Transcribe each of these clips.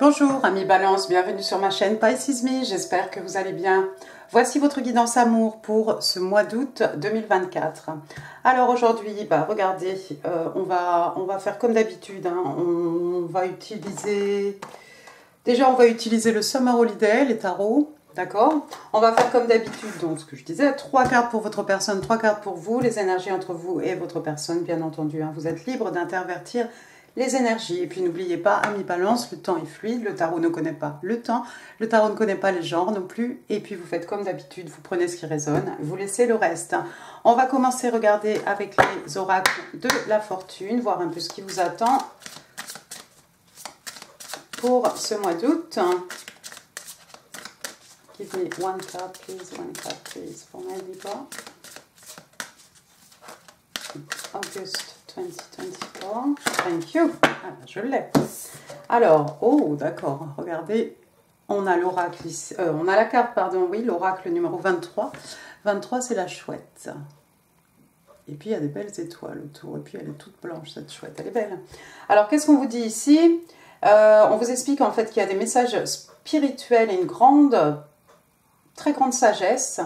Bonjour amis Balance, bienvenue sur ma chaîne Pisces Me, j'espère que vous allez bien. Voici votre guidance amour pour ce mois d'août 2024. Alors aujourd'hui, regardez, on va faire comme d'habitude, hein. On va utiliser le Summer Holiday, les tarots, d'accord? On va faire comme d'habitude, donc ce que je disais, 3 cartes pour votre personne, 3 cartes pour vous, les énergies entre vous et votre personne, bien entendu, hein. Vous êtes libre d'intervertir les énergies. Et puis n'oubliez pas, amis Balance, le temps est fluide, le tarot ne connaît pas le temps, le tarot ne connaît pas les genres non plus, et puis vous faites comme d'habitude, vous prenez ce qui résonne, vous laissez le reste. On va commencer à regarder avec les oracles de la fortune, voir un peu ce qui vous attend pour ce mois d'août. Give me one card please, for my Libra. August 2024. Thank you. Ah, je l'ai. Alors, oh, d'accord. Regardez, on a l'oracle ici. On a la carte, pardon, oui, l'oracle numéro 23. 23, c'est la chouette. Et puis, il y a des belles étoiles autour. Et puis, elle est toute blanche, cette chouette. Elle est belle. Alors, qu'est-ce qu'on vous dit ici? On vous explique en fait qu'il y a des messages spirituels et une très grande sagesse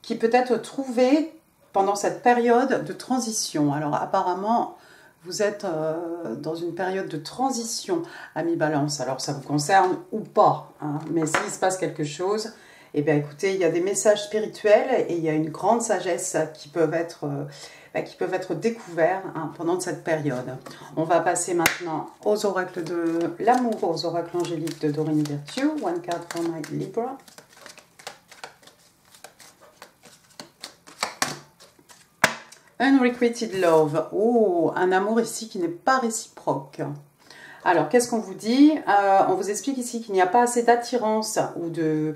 qui peut être trouvée pendant cette période de transition. Alors apparemment, vous êtes dans une période de transition, amis Balance. Alors ça vous concerne ou pas, hein, mais s'il se passe quelque chose, eh bien écoutez, il y a des messages spirituels et il y a une grande sagesse qui peuvent être découverts, hein, pendant cette période. On va passer maintenant aux oracles de l'amour, aux oracles angéliques de Doreen Virtue. One card for my Libra. Unrequited love. Oh, un amour ici qui n'est pas réciproque. Alors, qu'est-ce qu'on vous dit? On vous explique ici qu'il n'y a pas assez d'attirance ou de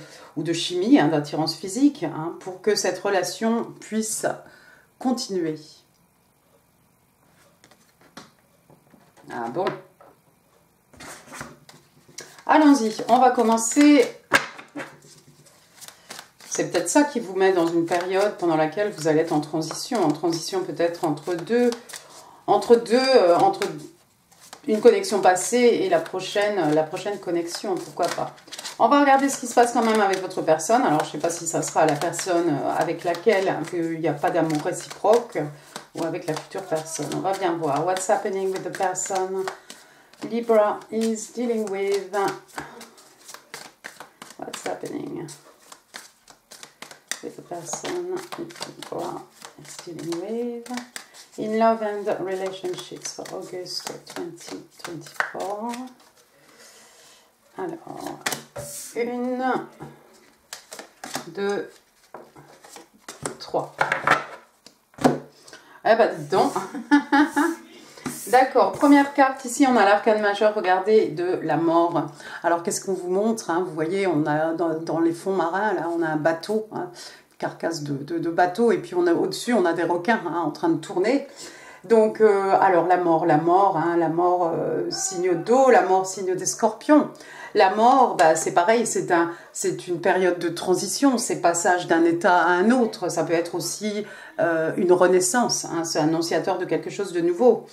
chimie, hein, d'attirance physique, hein, pour que cette relation puisse continuer. Ah bon? Allons-y, on va commencer. C'est peut-être ça qui vous met dans une période pendant laquelle vous allez être en transition peut-être entre une connexion passée et la prochaine connexion, pourquoi pas. On va regarder ce qui se passe quand même avec votre personne. Alors, je ne sais pas si ça sera la personne avec laquelle il n'y a pas d'amour réciproque ou avec la future personne. On va bien voir. What's happening with the person Libra is dealing with? What's happening with the person Libra is dealing with in love and relationships for August 2024. Alors, 1, 2, 3. Eh ben, dis donc. D'accord, première carte, ici on a l'arcane majeur, regardez, de la mort. Alors qu'est-ce qu'on vous montre, hein? Vous voyez, on a dans les fonds marins, là, on a un bateau, hein, carcasse de bateau, et puis au-dessus, on a des requins, hein, en train de tourner. Donc, alors la mort, hein, la mort signe d'eau, la mort signe des scorpions. La mort, c'est pareil, c'est une période de transition, c'est passage d'un état à un autre. Ça peut être aussi une renaissance, hein, c'est annonciateur de quelque chose de nouveau.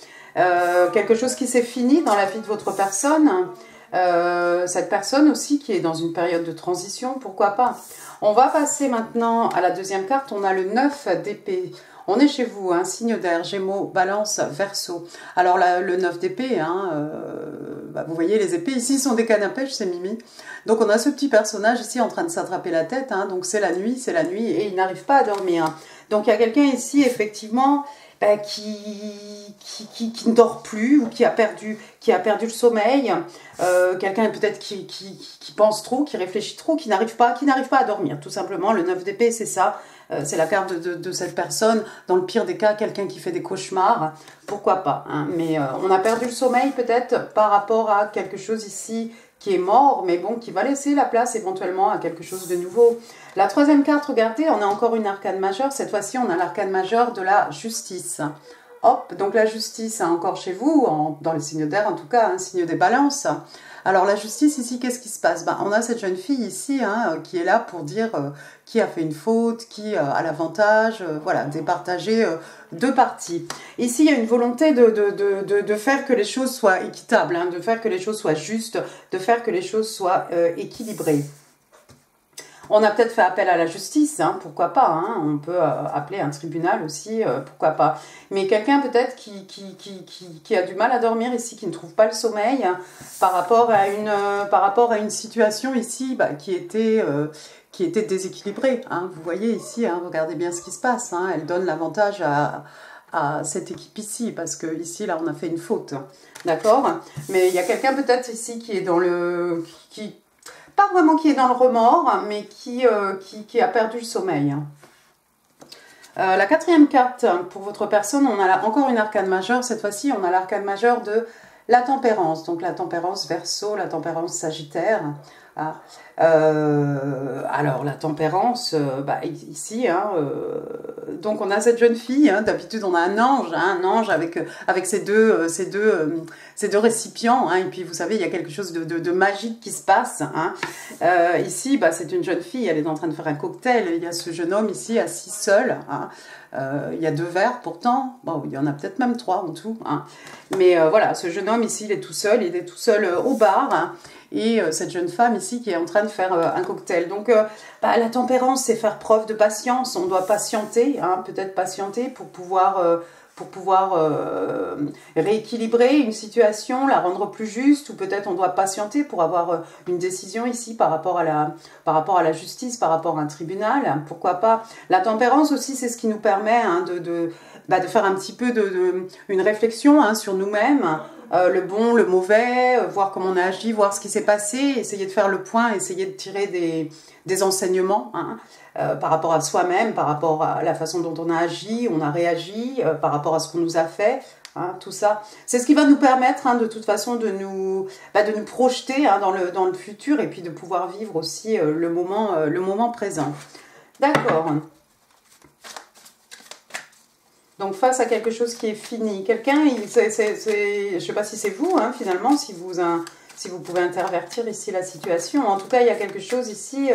Quelque chose qui s'est fini dans la vie de votre personne. Cette personne aussi qui est dans une période de transition, pourquoi pas. On va passer maintenant à la deuxième carte, on a le 9 d'épée. On est chez vous, hein, signe d'air, Gémeaux, Balance, Verseau. Alors le 9 d'épée, hein, vous voyez les épées ici sont des cannes à pêche, c'est Mimi. Donc on a ce petit personnage ici en train de s'attraper la tête, hein, donc c'est la nuit et il n'arrive pas à dormir. Donc il y a quelqu'un ici effectivement qui ne dort plus ou qui a perdu le sommeil, quelqu'un peut-être qui pense trop, qui réfléchit trop, qui n'arrive pas à dormir, tout simplement. Le 9 d'épée, c'est ça, c'est la carte de cette personne, dans le pire des cas, quelqu'un qui fait des cauchemars, pourquoi pas, hein. Mais on a perdu le sommeil peut-être par rapport à quelque chose ici qui est mort, mais bon, qui va laisser la place éventuellement à quelque chose de nouveau. La troisième carte, regardez, on a encore une arcane majeure. Cette fois-ci, on a l'arcane majeure de la justice. Hop, donc la justice, hein, encore chez vous, dans les signes d'air en tout cas, hein, signe des balances. Alors la justice ici, qu'est-ce qui se passe? Ben, on a cette jeune fille ici hein, qui est là pour dire qui a fait une faute, qui a l'avantage, voilà, départager deux parties. Ici, il y a une volonté de faire que les choses soient équitables, hein, de faire que les choses soient justes, de faire que les choses soient équilibrées. On a peut-être fait appel à la justice, hein, pourquoi pas, hein, on peut appeler un tribunal aussi, pourquoi pas. Mais quelqu'un peut-être qui a du mal à dormir ici, qui ne trouve pas le sommeil, hein, par rapport à une situation ici bah, qui était déséquilibrée. Hein. Vous voyez ici, hein, regardez bien ce qui se passe, hein, elle donne l'avantage à cette équipe ici, parce que ici, là, on a fait une faute, d'accord? Mais il y a quelqu'un peut-être ici qui est dans le... pas vraiment qui est dans le remords, mais qui a perdu le sommeil. La quatrième carte, pour votre personne, on a encore une arcane majeure. Cette fois-ci, on a l'arcane majeure de la tempérance. Donc la tempérance Verseau, la tempérance Sagittaire. Alors la tempérance, bah, ici, hein, donc on a cette jeune fille, hein, d'habitude on a un ange avec ces deux récipients, hein, et puis vous savez il y a quelque chose de magique qui se passe. Hein. Ici bah, c'est une jeune fille, elle est en train de faire un cocktail, il y a ce jeune homme ici assis seul, hein. Il y a 2 verres pourtant, bon, il y en a peut-être même 3 en tout, hein. Mais voilà, ce jeune homme ici il est tout seul au bar, hein. Et cette jeune femme ici qui est en train de faire un cocktail. Donc bah, la tempérance, c'est faire preuve de patience. On doit patienter, hein, peut-être patienter pour pouvoir rééquilibrer une situation, la rendre plus juste, ou peut-être on doit patienter pour avoir une décision ici par rapport à la justice, par rapport à un tribunal. Pourquoi pas? La tempérance aussi, c'est ce qui nous permet hein, de faire un petit peu une réflexion hein, sur nous-mêmes. Le bon, le mauvais, voir comment on a agi, voir ce qui s'est passé, essayer de faire le point, essayer de tirer des enseignements hein, par rapport à soi-même, par rapport à la façon dont on a agi, on a réagi, par rapport à ce qu'on nous a fait, hein, tout ça. C'est ce qui va nous permettre hein, de toute façon de nous projeter hein, dans le futur et puis de pouvoir vivre aussi le moment présent. D'accord. Donc face à quelque chose qui est fini, quelqu'un, je ne sais pas si c'est vous hein, finalement, si vous pouvez intervertir ici la situation. En tout cas, il y a quelque chose ici,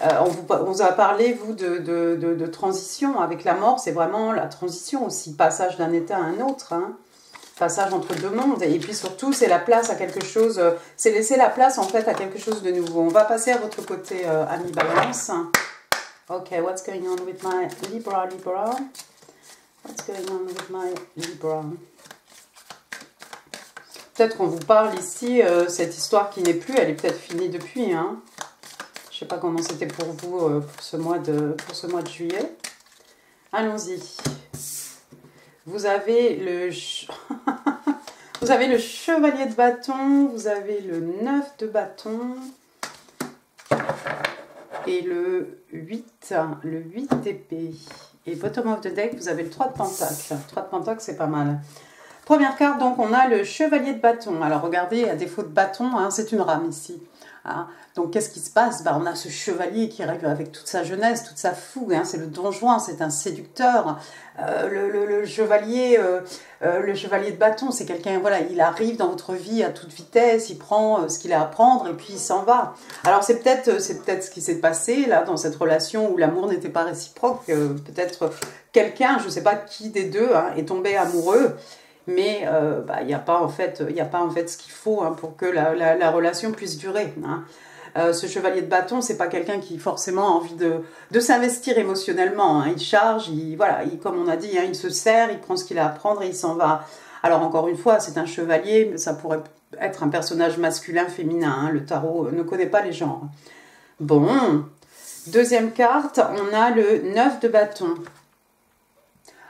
on vous a parlé, vous, de transition avec la mort, c'est vraiment la transition aussi, passage d'un état à un autre, hein, passage entre deux mondes. Et puis surtout, c'est la place à quelque chose, c'est laisser la place en fait à quelque chose de nouveau. On va passer à votre côté, ami Balance. Ok, what's going on with my Libra? What's going on with my Libra? Peut-être qu'on vous parle ici, cette histoire qui n'est plus, elle est peut-être finie depuis. Hein. Je ne sais pas comment c'était pour vous pour ce mois de juillet. Allons-y. Vous avez vous avez le chevalier de bâton, vous avez le 9 de bâton et le 8 d'épée. Et bottom of the deck, vous avez le 3 de pentacle. 3 de pentacle, c'est pas mal. Première carte, donc, on a le chevalier de bâton. Alors, regardez, à défaut de bâton, hein, c'est une rame ici. Hein. Donc, qu'est-ce qui se passe? Bah, on a ce chevalier qui arrive avec toute sa jeunesse, toute sa fougue. Hein. C'est le Don Juan, c'est un séducteur. Le chevalier de bâton, c'est quelqu'un, voilà, il arrive dans votre vie à toute vitesse, il prend ce qu'il a à prendre et puis il s'en va. Alors, c'est peut-être ce qui s'est passé, là, dans cette relation où l'amour n'était pas réciproque. Peut-être quelqu'un, je ne sais pas qui des deux, hein, est tombé amoureux. Mais il n'y a pas en fait ce qu'il faut hein, pour que la relation puisse durer. Hein. Ce chevalier de bâton, c'est pas quelqu'un qui forcément a envie de s'investir émotionnellement. Hein. Il charge, comme on a dit, hein, il se sert, il prend ce qu'il a à prendre et il s'en va. Alors encore une fois, c'est un chevalier, mais ça pourrait être un personnage masculin, féminin. Hein. Le tarot ne connaît pas les genres. Bon, deuxième carte, on a le 9 de bâton.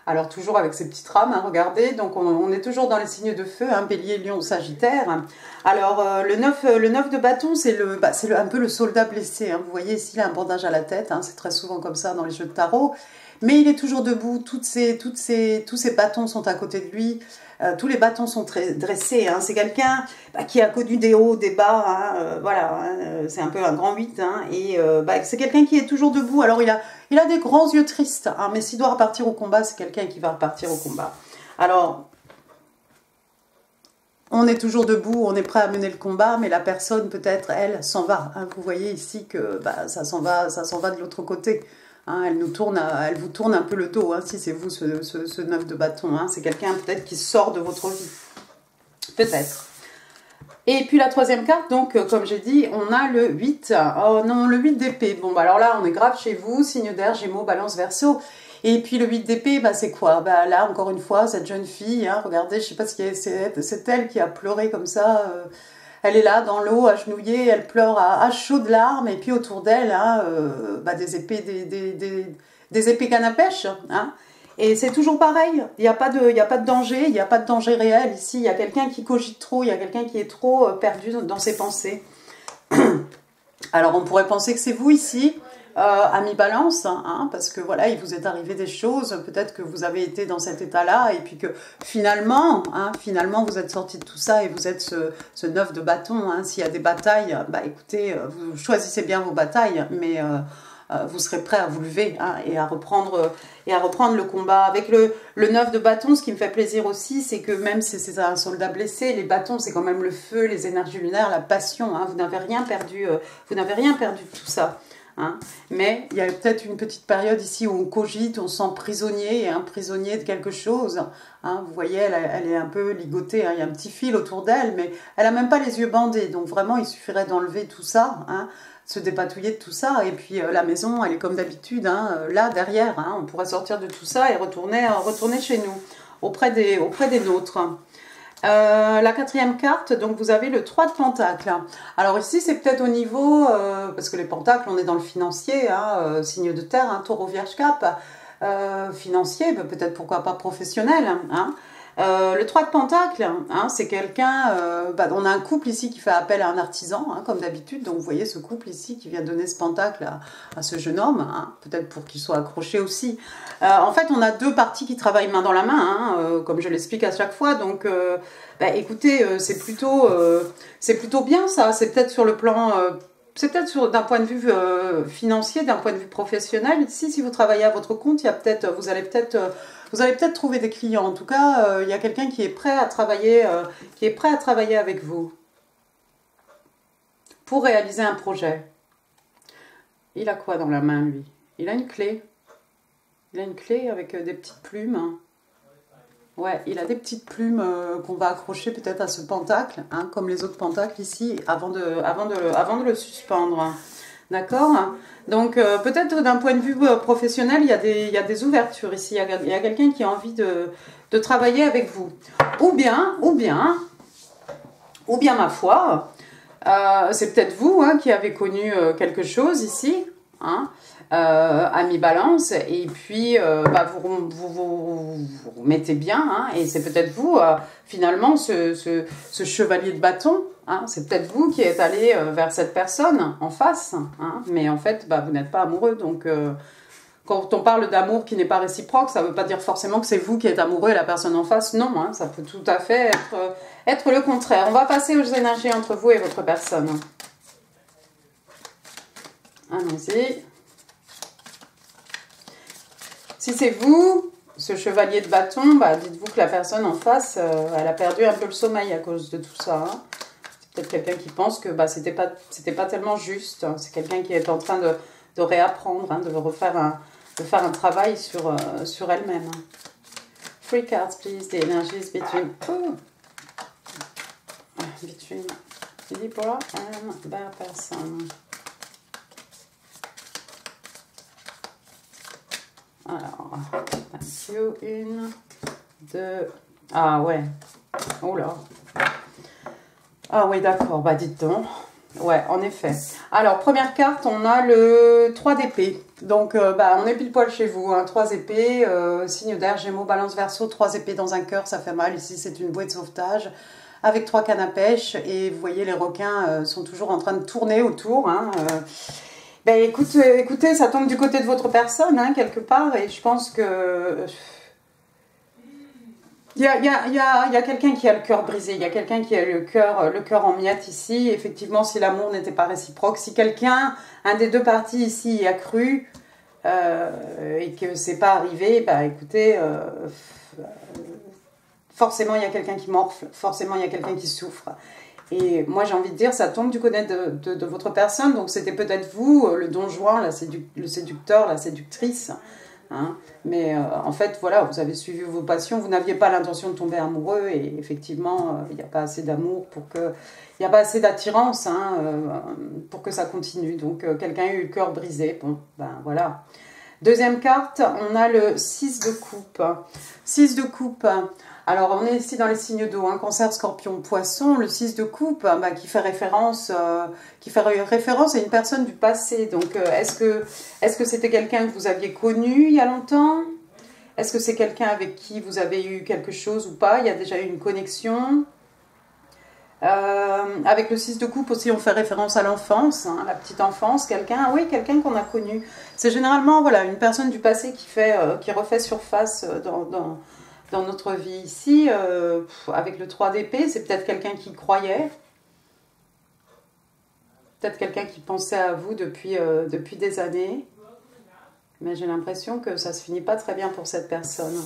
Alors toujours avec ces petites rames, hein, regardez, donc on est toujours dans les signes de feu, hein, Bélier, Lion, Sagittaire. Alors le 9 de bâton, c'est un peu le soldat blessé, hein. Vous voyez ici, il a un bandage à la tête, hein, c'est très souvent comme ça dans les jeux de tarot. Mais il est toujours debout, tous ses bâtons sont à côté de lui, tous les bâtons sont dressés. Hein. C'est quelqu'un qui a connu des hauts, des bas, hein, voilà, hein, c'est un peu un grand 8. Hein, et c'est quelqu'un qui est toujours debout. Alors il a des grands yeux tristes, hein, mais s'il doit repartir au combat, c'est quelqu'un qui va repartir au combat. Alors, on est toujours debout, on est prêt à mener le combat, mais la personne, peut-être, elle, s'en va. Hein. Vous voyez ici que bah, ça s'en va de l'autre côté. Hein. Elle vous tourne un peu le dos, hein, si c'est vous, ce 9 de bâton. Hein. C'est quelqu'un, peut-être, qui sort de votre vie. Peut-être. Et puis la troisième carte, donc, comme j'ai dit, on a le 8. Oh non, le 8 d'épée. Bon, bah alors là, on est grave chez vous, signe d'air, Gémeaux, Balance, Verseau. Et puis le 8 d'épée, bah, c'est quoi? Bah, là, encore une fois, cette jeune fille, hein, regardez, je sais pas ce qu'il y a, c'est elle qui a pleuré comme ça. Elle est là, dans l'eau, agenouillée, elle pleure à chaudes larmes, et puis autour d'elle, hein, bah, des épées, des épées canne à pêche. Hein. Et c'est toujours pareil, il n'y a pas de danger, il n'y a pas de danger réel ici. Il y a quelqu'un qui cogite trop, il y a quelqu'un qui est trop perdu dans ses pensées. Alors on pourrait penser que c'est vous ici, ami Balance, hein, parce que voilà, il vous est arrivé des choses, peut-être que vous avez été dans cet état-là, et puis que finalement, hein, vous êtes sorti de tout ça, et vous êtes ce 9 de bâton. Hein. S'il y a des batailles, bah écoutez, vous choisissez bien vos batailles, mais vous serez prêt à vous lever, hein, et à reprendre le combat. Avec le 9 de bâton, ce qui me fait plaisir aussi, c'est que même si c'est un soldat blessé, les bâtons, c'est quand même le feu, les énergies lunaires, la passion. Hein, vous n'avez rien perdu de tout ça. Hein. Mais il y a peut-être une petite période ici où on cogite, on se sent prisonnier, hein, prisonnier de quelque chose. Hein. Vous voyez, elle est un peu ligotée, hein, il y a un petit fil autour d'elle, mais elle n'a même pas les yeux bandés. Donc vraiment, il suffirait d'enlever tout ça, hein, se dépatouiller de tout ça. Et puis la maison, elle est comme d'habitude, hein, là, derrière. Hein, on pourrait sortir de tout ça et retourner chez nous, auprès des nôtres. La quatrième carte, donc vous avez le 3 de Pentacle. Alors ici, c'est peut-être au niveau, parce que les Pentacles, on est dans le financier, hein, signe de terre, hein, Taureau, Vierge, Cap, financier, peut-être pourquoi pas professionnel. Hein. Le 3 de Pentacle, hein, c'est quelqu'un, bah, on a un couple ici qui fait appel à un artisan, hein, comme d'habitude, donc vous voyez ce couple ici qui vient donner ce pentacle à ce jeune homme, hein, peut-être pour qu'il soit accroché aussi. En fait, on a deux parties qui travaillent main dans la main, hein, comme je l'explique à chaque fois, donc bah, écoutez, c'est plutôt bien ça, c'est peut-être sur le plan... c'est peut-être d'un point de vue financier, d'un point de vue professionnel. Ici, si vous travaillez à votre compte, vous allez peut-être trouver des clients. En tout cas, il y a quelqu'un qui est prêt à travailler, avec vous pour réaliser un projet. Il a quoi dans la main, lui? Il a une clé. Il a une clé avec des petites plumes. Ouais, il a des petites plumes qu'on va accrocher peut-être à ce pentacle, hein, comme les autres pentacles ici, avant de le suspendre. D'accord? Donc, peut-être d'un point de vue professionnel, il y a des ouvertures ici. Il y a quelqu'un qui a envie de travailler avec vous. Ou bien, ma foi, c'est peut-être vous, hein, qui avez connu quelque chose ici, hein, ami Balance, et puis bah, vous mettez bien, hein, et c'est peut-être vous, finalement, ce chevalier de bâton, hein, c'est peut-être vous qui êtes allé vers cette personne en face, hein, mais en fait, bah, vous n'êtes pas amoureux, donc quand on parle d'amour qui n'est pas réciproque, ça ne veut pas dire forcément que c'est vous qui êtes amoureux et la personne en face, non, hein, ça peut tout à fait être le contraire. On va passer aux énergies entre vous et votre personne. Allons-y. Si c'est vous, ce chevalier de bâton, bah, dites-vous que la personne en face, elle a perdu un peu le sommeil à cause de tout ça. Hein. C'est peut-être quelqu'un qui pense que bah, c'était pas tellement juste. Hein. C'est quelqu'un qui est en train de réapprendre, hein, de faire un travail sur elle-même. Three cards, please. The energies between Libra and their person. Alors, thank you. 1, 2... Ah ouais. Oh là. Ah oui, d'accord. Bah dites donc. Ouais, en effet. Alors, première carte, on a le 3 d'épée. Donc, bah, on est pile poil chez vous. Hein. 3 épées, signe d'air, Gémeaux, Balance, Verseau. 3 épées dans un cœur, ça fait mal. Ici, c'est une bouée de sauvetage avec 3 cannes à pêche. Et vous voyez, les requins sont toujours en train de tourner autour. Hein. Ben, écoutez, ça tombe du côté de votre personne, hein, quelque part. Et je pense que... Il y a quelqu'un qui a le cœur brisé, il y a quelqu'un qui a le cœur en miettes ici. Effectivement, si l'amour n'était pas réciproque, si quelqu'un, un des deux parties ici y a cru et que c'est pas arrivé, bah écoutez, forcément il y a quelqu'un qui morfle, forcément il y a quelqu'un qui souffre. Et moi j'ai envie de dire, ça tombe du côté de votre personne, donc c'était peut-être vous, le don Juan, le séducteur, la séductrice. Hein. Mais en fait, voilà, vous avez suivi vos passions, vous n'aviez pas l'intention de tomber amoureux, et effectivement, il n'y a pas assez d'amour pour que... Il n'y a pas assez d'attirance hein, pour que ça continue. Donc quelqu'un a eu le cœur brisé, bon, ben voilà. Deuxième carte, on a le 6 de coupe. 6 de coupe. Alors, on est ici dans les signes d'eau, hein, Cancer, Scorpion, Poisson. Le 6 de coupe bah, qui fait référence à une personne du passé. Donc, est-ce que c'était quelqu'un que vous aviez connu il y a longtemps? Est-ce que c'est quelqu'un avec qui vous avez eu quelque chose ou pas? Il y a déjà eu une connexion. Avec le 6 de coupe aussi, on fait référence à l'enfance, hein, la petite enfance, quelqu'un, oui, quelqu'un qu'on a connu. C'est généralement voilà, une personne du passé qui refait surface dans notre vie ici. Avec le 3 d'épée, c'est peut-être quelqu'un qui croyait, peut-être quelqu'un qui pensait à vous depuis des années. Mais j'ai l'impression que ça ne se finit pas très bien pour cette personne.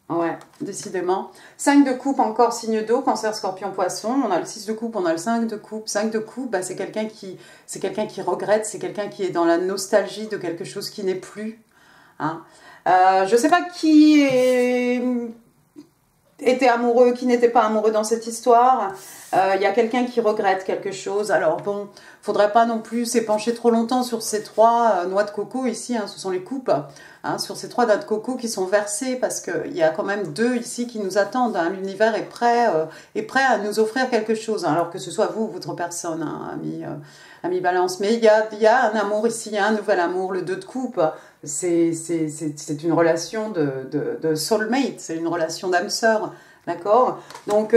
Ouais, décidément. 5 de coupe, encore signe d'eau, Cancer, Scorpion, Poisson. On a le 6 de coupe, on a le 5 de coupe. 5 de coupe, bah, c'est quelqu'un qui regrette, c'est quelqu'un qui est dans la nostalgie de quelque chose qui n'est plus. Hein. Je ne sais pas qui était amoureux, qui n'était pas amoureux dans cette histoire. Il y a quelqu'un qui regrette quelque chose. Alors bon, faudrait pas non plus s'épancher trop longtemps sur ces 3 noix de coco ici, hein, ce sont les coupes, hein, sur ces 3 noix de coco qui sont versées, parce qu'il y a quand même 2 ici qui nous attendent. Hein. L'univers est prêt à nous offrir quelque chose, hein, alors que ce soit vous ou votre personne, hein, ami Balance. Mais il y a un amour ici, il y a un nouvel amour, le 2 de coupe. C'est une relation de soulmate, c'est une relation d'âme sœur, d'accord? Donc,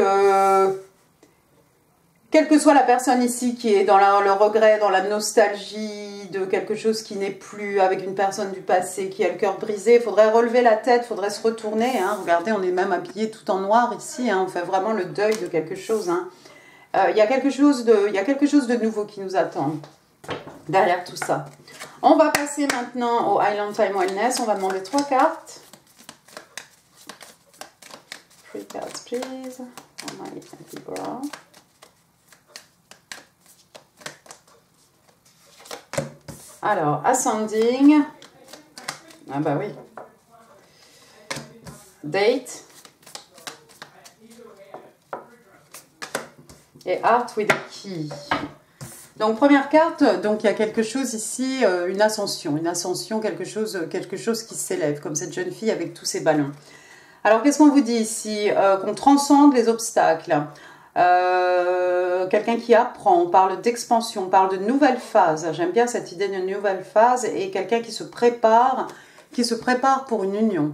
quelle que soit la personne ici qui est dans le regret, dans la nostalgie de quelque chose qui n'est plus, avec une personne du passé qui a le cœur brisé, il faudrait relever la tête, il faudrait se retourner. Hein. Regardez, on est même habillé tout en noir ici, hein. On fait vraiment le deuil de quelque chose. Hein. Il y a quelque chose de nouveau qui nous attend derrière tout ça. On va passer maintenant au Island Time Wellness. On va demander 3 cartes. 3 cards, please. Oh my Libra. Alors, Ascending. Ah bah oui. Date. Et Heart with a Key. Donc, première carte, donc il y a quelque chose ici, une ascension, quelque chose qui s'élève, comme cette jeune fille avec tous ses ballons. Alors, qu'est-ce qu'on vous dit ici? Qu'on transcende les obstacles. Quelqu'un qui apprend, on parle d'expansion, on parle de nouvelle phase. J'aime bien cette idée de nouvelle phase, et quelqu'un qui se prépare pour une union.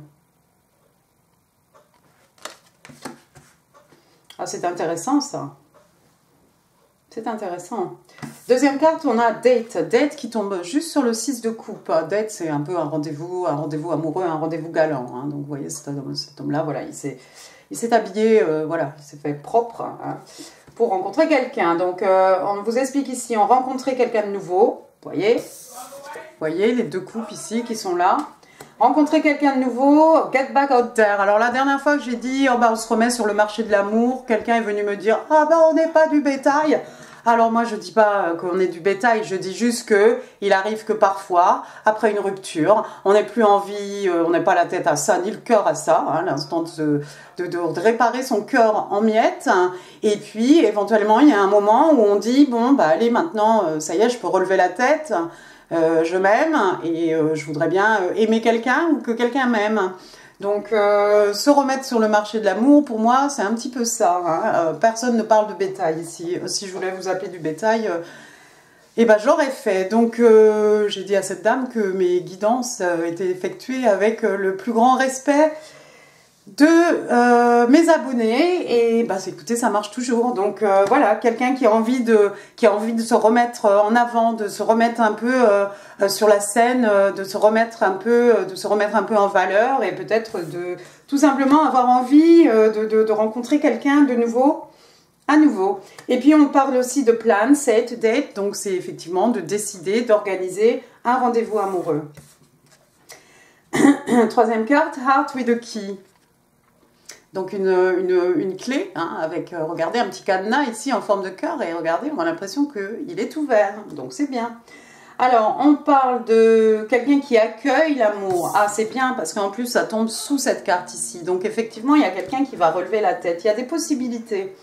Ah, c'est intéressant ça. C'est intéressant. Deuxième carte, on a Date. Date qui tombe juste sur le 6 de coupe. Date, c'est un peu un rendez-vous amoureux, un rendez-vous galant. Hein. Donc, vous voyez, cet homme-là, voilà, il s'est habillé, voilà, il s'est fait propre hein, pour rencontrer quelqu'un. Donc, on vous explique ici, on rencontrait quelqu'un de nouveau. Vous voyez les 2 coupes ici qui sont là. Rencontrer quelqu'un de nouveau, get back out there. Alors, la dernière fois que j'ai dit, oh, bah, on se remet sur le marché de l'amour, quelqu'un est venu me dire, ah bah, on n'est pas du bétail. Alors moi je dis pas qu'on est du bétail, je dis juste que il arrive que parfois, après une rupture, on n'est plus envie, on n'est pas la tête à ça, ni le cœur à ça, hein, l'instant de réparer son cœur en miettes, hein, et puis éventuellement il y a un moment où on dit, bon bah allez maintenant, ça y est, je peux relever la tête, je m'aime, et je voudrais bien aimer quelqu'un ou que quelqu'un m'aime. Donc, se remettre sur le marché de l'amour, pour moi, c'est un petit peu ça. Hein. Personne ne parle de bétail ici. Si je voulais vous appeler du bétail, eh ben, j'aurais fait. Donc, j'ai dit à cette dame que mes guidances étaient effectuées avec le plus grand respect de mes abonnés. Et bah, écoutez, ça marche toujours. Donc, voilà, quelqu'un qui a envie de se remettre en avant, de se remettre un peu sur la scène, de se remettre un peu en valeur, et peut-être de tout simplement avoir envie de rencontrer quelqu'un de nouveau, à nouveau. Et puis on parle aussi de plan, set, date, donc c'est effectivement de décider, d'organiser un rendez-vous amoureux. Troisième carte, Heart with a Key. Donc une clé, hein, avec, regardez, un petit cadenas ici en forme de cœur, et regardez, on a l'impression qu'il est ouvert, donc c'est bien. Alors, on parle de quelqu'un qui accueille l'amour. Ah, c'est bien, parce qu'en plus, ça tombe sous cette carte ici. Donc, effectivement, il y a quelqu'un qui va relever la tête. Il y a des possibilités.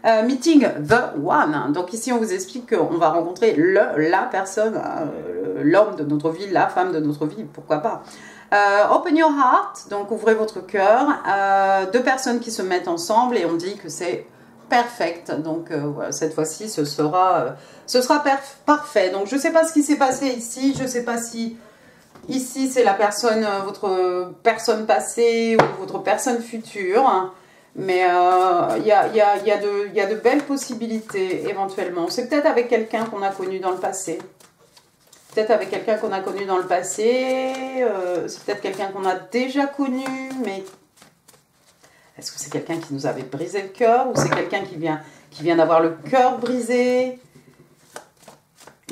Meeting the one. Donc, ici, on vous explique qu'on va rencontrer la personne, l'homme de notre vie, la femme de notre vie, pourquoi pas. Open your heart, donc ouvrez votre cœur. Deux personnes qui se mettent ensemble, et on dit que c'est perfect. Donc voilà, cette fois-ci ce sera parfait. Donc je ne sais pas ce qui s'est passé ici, je ne sais pas si ici c'est la personne, votre personne passée ou votre personne future, mais il y a de belles possibilités éventuellement. C'est peut-être avec quelqu'un qu'on a connu dans le passé. Peut-être avec quelqu'un qu'on a connu dans le passé, c'est peut-être quelqu'un qu'on a déjà connu, mais est-ce que c'est quelqu'un qui nous avait brisé le cœur, ou c'est quelqu'un qui vient d'avoir le cœur brisé,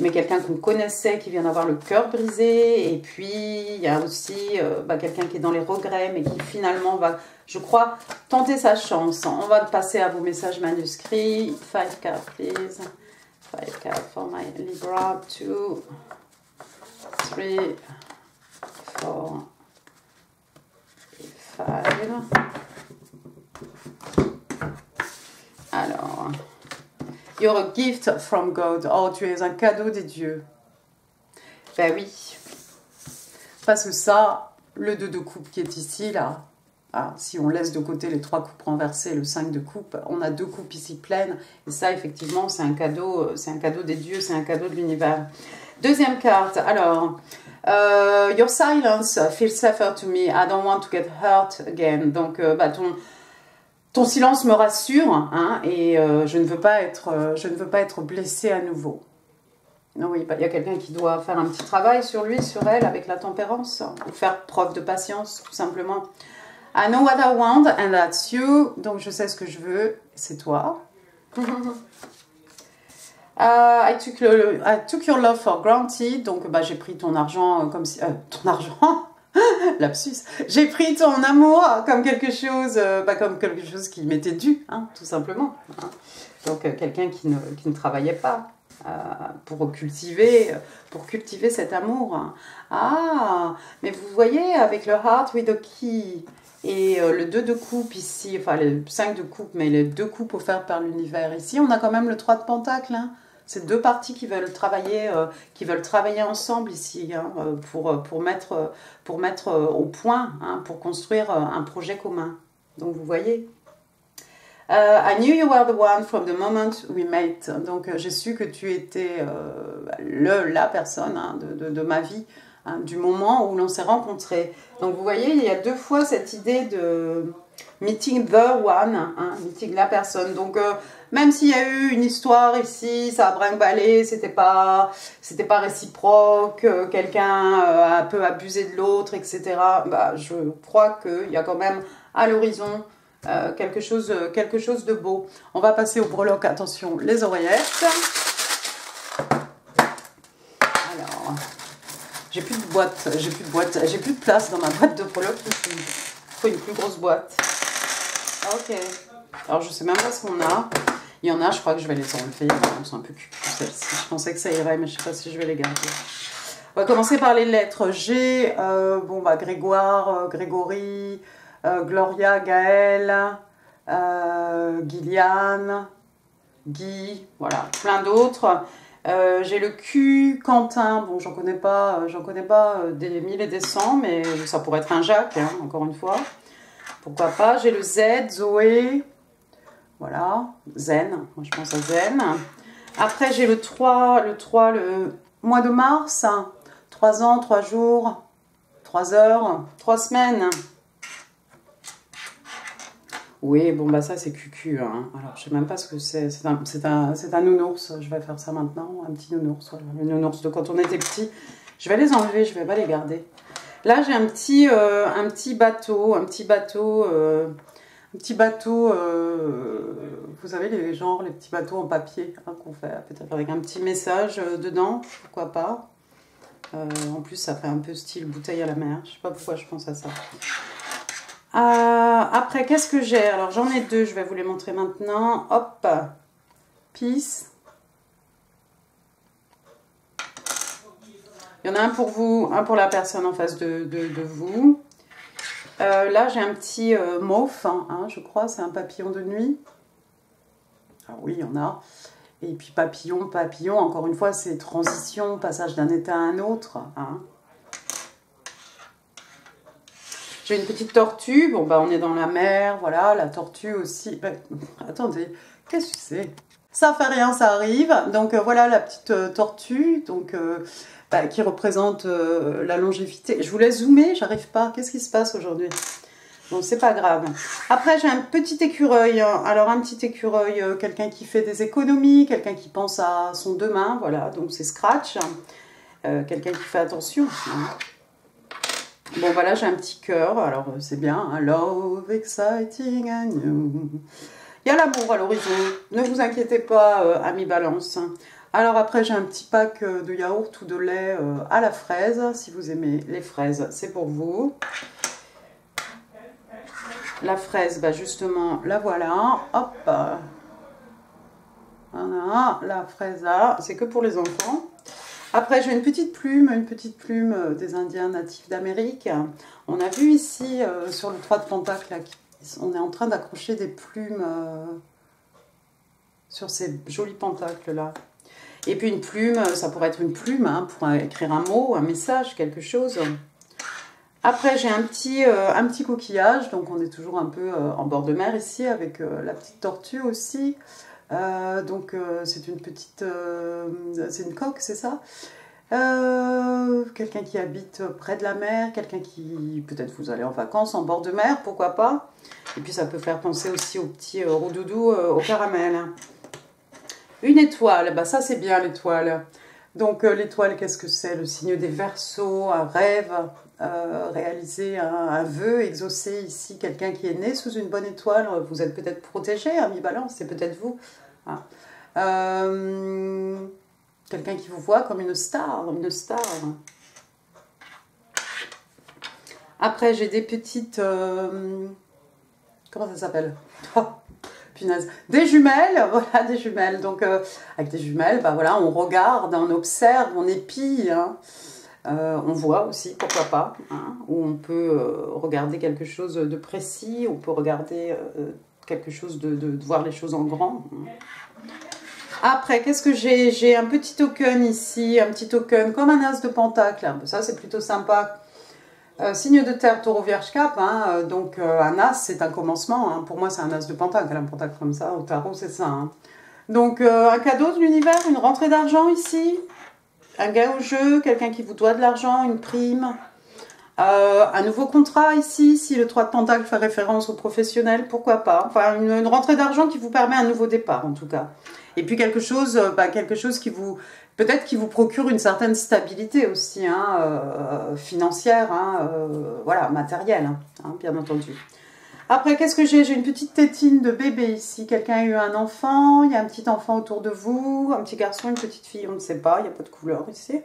mais quelqu'un qu'on connaissait qui vient d'avoir le cœur brisé, et puis il y a aussi quelqu'un qui est dans les regrets, mais qui finalement va, je crois, tenter sa chance. On va passer à vos messages manuscrits. 5 cards, please. 5 cards for my Libra. 2, 3, 4, 5. Alors, you're a gift from God. Oh, tu es un cadeau des dieux. Ben oui. Parce que ça, le 2 de coupe qui est ici, là, hein, si on laisse de côté les 3 coupes renversées, le 5 de coupe, on a 2 coupes ici pleines. Et ça, effectivement, c'est un cadeau des dieux, c'est un cadeau de l'univers. Deuxième carte, alors, your silence feels safer to me. I don't want to get hurt again. Donc, ton silence me rassure, hein, et je ne veux pas être blessée à nouveau. Non, oui, il y a quelqu'un qui doit faire un petit travail sur lui, sur elle, avec la tempérance, ou faire preuve de patience, tout simplement. I know what I want, and that's you. Donc, je sais ce que je veux, c'est toi. I took your love for granted. Donc, j'ai pris ton argent comme si... ton argent lapsus. J'ai pris ton amour comme quelque chose, qui m'était dû, hein, tout simplement. Hein. Donc, quelqu'un qui ne travaillait pas pour cultiver cet amour. Ah, mais vous voyez, avec le heart with the key et le 2 de coupe ici, enfin le 5 de coupe, mais les 2 coupes offertes par l'univers. Ici, on a quand même le 3 de pentacle, hein. C'est 2 parties qui veulent travailler ensemble ici, hein, pour mettre au point, hein, pour construire un projet commun. Donc vous voyez. I knew you were the one from the moment we met. Donc j'ai su que tu étais la personne, hein, de ma vie, hein, du moment où l'on s'est rencontrés. Donc vous voyez, il y a 2 fois cette idée de meeting the one, hein, meeting la personne. Donc même s'il y a eu une histoire ici, ça a brinque-ballé, c'était pas réciproque, quelqu'un a un peu abusé de l'autre, etc. Je crois qu'il y a quand même à l'horizon quelque chose de beau. On va passer au breloque. Attention, les oreillettes. Alors, j'ai plus de place dans ma boîte de breloque. Il faut une plus grosse boîte. Ok. Alors, je sais même pas ce qu'on a. Il y en a, je crois que je vais les enlever. Elles sont un peu cucu, celles-ci. Je pensais que ça irait, mais je sais pas si je vais les garder. On va commencer par les lettres. G, Grégoire, Grégory, Gloria, Gaëlle, Gilliane, Guy, voilà, plein d'autres. J'ai le Q, Quentin, bon j'en connais pas des 1000 et des 100, mais ça pourrait être un Jacques, hein, encore une fois. Pourquoi pas. J'ai le Z, Zoé, voilà, Zen, moi je pense à Zen. Après j'ai le 3, le mois de mars, 3 ans, 3 jours, 3 heures, 3 semaines. Oui, bon ça c'est cucu, hein. Alors je sais même pas ce que c'est, c'est un nounours, je vais faire ça maintenant, un petit nounours, voilà. Le nounours de quand on était petit. Je vais les enlever, je vais pas les garder. Là j'ai un petit bateau, vous savez les petits bateaux en papier, hein, qu'on fait peut-être avec un petit message dedans, pourquoi pas. En plus ça fait un peu style bouteille à la mer, je sais pas pourquoi je pense à ça. Après, qu'est-ce que j'ai? Alors, j'en ai deux, je vais vous les montrer maintenant. Hop, Peace. Il y en a un pour vous, un pour la personne en face de vous. Là, j'ai un petit mauve, hein, je crois, c'est un papillon de nuit. Ah oui, il y en a. Et puis papillon, papillon, encore une fois, c'est transition, passage d'un état à un autre. Hein. J'ai une petite tortue, bon bah on est dans la mer, voilà, la tortue aussi. Bah, attendez, qu'est-ce que c'est? Ça fait rien, ça arrive. Donc voilà la petite tortue, donc bah, qui représente la longévité. Je vous laisse zoomer, j'arrive pas. Qu'est-ce qui se passe aujourd'hui? Bon, c'est pas grave. Après, j'ai un petit écureuil. Alors, un petit écureuil, quelqu'un qui fait des économies, quelqu'un qui pense à son demain, voilà. Donc, c'est Scratch. Quelqu'un qui fait attention. Hein. Bon, voilà, j'ai un petit cœur. Alors, c'est bien. Hein. Love, exciting and new. Il y a l'amour à l'horizon. Ne vous inquiétez pas, amis balance. Alors, après, j'ai un petit pack de yaourt ou de lait à la fraise. Si vous aimez les fraises, c'est pour vous. La fraise, bah justement, la voilà. Hop. Voilà, la fraise là, c'est que pour les enfants. Après, j'ai une petite plume des Indiens natifs d'Amérique. On a vu ici, sur le 3 de Pentacle, là, on est en train d'accrocher des plumes sur ces jolis pentacles là. Et puis une plume, ça pourrait être une plume hein, pour écrire un mot, un message, quelque chose. Après, j'ai un petit coquillage, donc on est toujours un peu en bord de mer ici, avec la petite tortue aussi. C'est une petite... c'est une coque, c'est ça? Quelqu'un qui habite près de la mer, quelqu'un qui... Peut-être vous allez en vacances en bord de mer, pourquoi pas? Et puis ça peut faire penser aussi au petit roudoudou au caramel. Une étoile, bah ça c'est bien l'étoile. Donc l'étoile, qu'est-ce que c'est? Le signe des Verseaux, un rêve... réaliser un vœu, exaucer ici quelqu'un qui est né sous une bonne étoile, vous êtes peut-être protégé, ami balance, c'est peut-être vous. Hein. Quelqu'un qui vous voit comme une star, une star. Après, j'ai des petites... comment ça s'appelle? Oh, punaise. Des jumelles, voilà, des jumelles. Donc, avec des jumelles, bah voilà, on regarde, on observe, on épie, hein. On voit aussi, pourquoi pas, hein, où on peut regarder quelque chose de précis, on peut regarder quelque chose de voir les choses en grand. Après, qu'est-ce que j'ai? J'ai un petit token ici, un petit token comme un as de pentacle, ça c'est plutôt sympa. Signe de terre, taureau, vierge, cap, hein, donc un as c'est un commencement, hein. Pour moi c'est un as de pentacle, un pentacle comme ça, au tarot c'est ça. Hein. Donc un cadeau de l'univers, une rentrée d'argent ici. Un gain au jeu, quelqu'un qui vous doit de l'argent, une prime. Un nouveau contrat ici, si le 3 de Pentacle fait référence aux professionnels, pourquoi pas. Enfin, une rentrée d'argent qui vous permet un nouveau départ, en tout cas. Et puis quelque chose qui vous... Peut-être qui vous procure une certaine stabilité aussi, hein, financière, hein, voilà, matérielle, hein, bien entendu. Après, qu'est-ce que j'ai? J'ai une petite tétine de bébé ici. Quelqu'un a eu un enfant, il y a un petit enfant autour de vous, un petit garçon, une petite fille, on ne sait pas, il n'y a pas de couleur ici.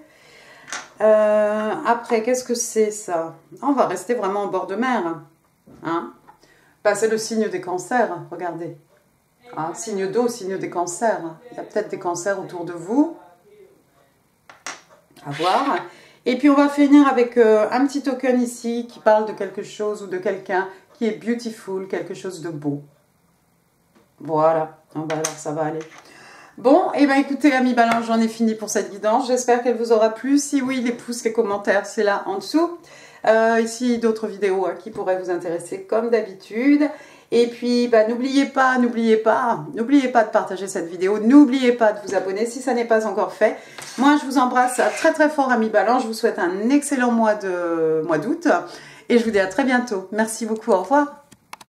Après, qu'est-ce que c'est ça? On va rester vraiment en bord de mer. Hein? Bah, c'est le signe des cancers, regardez. Hein? Signe d'eau, signe des cancers. Il y a peut-être des cancers autour de vous. À voir. Et puis, on va finir avec un petit token ici qui parle de quelque chose ou de quelqu'un qui est beautiful, quelque chose de beau. Voilà, ah bah alors ça va aller. Bon, et bien écoutez, amis balance, j'en ai fini pour cette guidance. J'espère qu'elle vous aura plu. Si oui, les pouces, les commentaires, c'est là en dessous. Ici, d'autres vidéos hein, qui pourraient vous intéresser comme d'habitude. Et puis, bah, n'oubliez pas de partager cette vidéo. N'oubliez pas de vous abonner si ça n'est pas encore fait. Moi, je vous embrasse très très fort, amis balance. Je vous souhaite un excellent mois d'août. Et je vous dis à très bientôt. Merci beaucoup, au revoir.